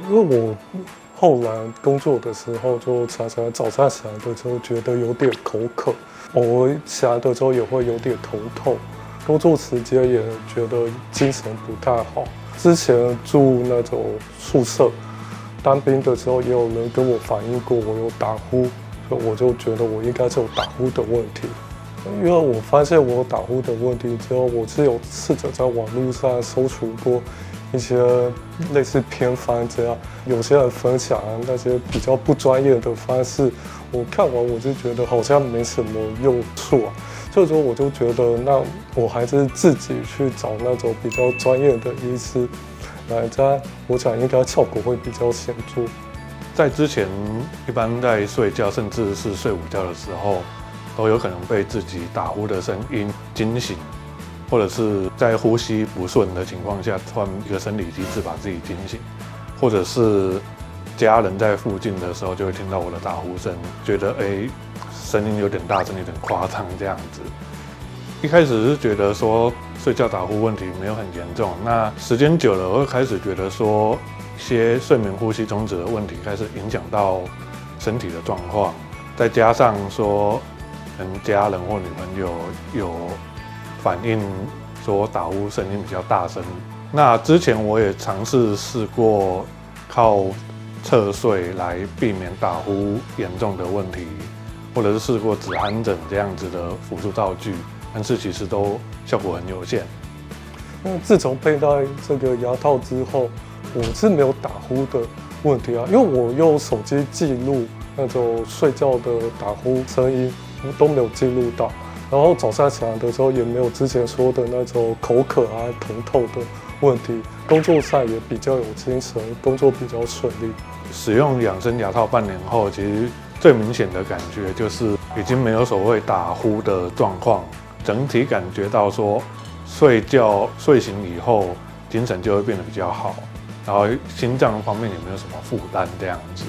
因为我后来工作的时候，就常常早上起来的时候觉得有点口渴，偶尔起来的时候也会有点头痛，工作时间也觉得精神不太好。之前住那种宿舍，当兵的时候也有人跟我反映过我有打呼，所以我就觉得我应该是有打呼的问题。因为我发现我有打呼的问题之后，我是有试着在网络上搜寻过一些类似偏方这样，有些人分享那些比较不专业的方式，我看完我就觉得好像没什么用处啊，所以说我就觉得那我还是自己去找那种比较专业的医师来这我想应该效果会比较显著。在之前，一般在睡觉，甚至是睡午觉的时候，都有可能被自己打呼的声音惊醒，或者是在呼吸不顺的情况下，突然一个生理机制把自己惊醒，或者是家人在附近的时候就会听到我的打呼声，觉得声音有点大声，有点夸张这样子。一开始是觉得说睡觉打呼问题没有很严重，那时间久了，我会开始觉得说一些睡眠呼吸中止的问题开始影响到身体的状况，再加上说可能家人或女朋友有反映说打呼声音比较大声。那之前我也试过靠侧睡来避免打呼严重的问题，或者是试过止鼾枕这样子的辅助道具，但是其实都效果很有限。因为自从佩戴这个牙套之后，我是没有打呼的问题啊，因为我用手机记录那种睡觉的打呼声音都没有记录到，然后早上起来的时候也没有之前说的那种口渴啊、疼痛的问题，工作上也比较有精神，工作比较顺利。使用养生牙套半年后，其实最明显的感觉就是已经没有所谓打呼的状况，整体感觉到说睡醒以后精神就会变得比较好，然后心脏方面也没有什么负担这样子。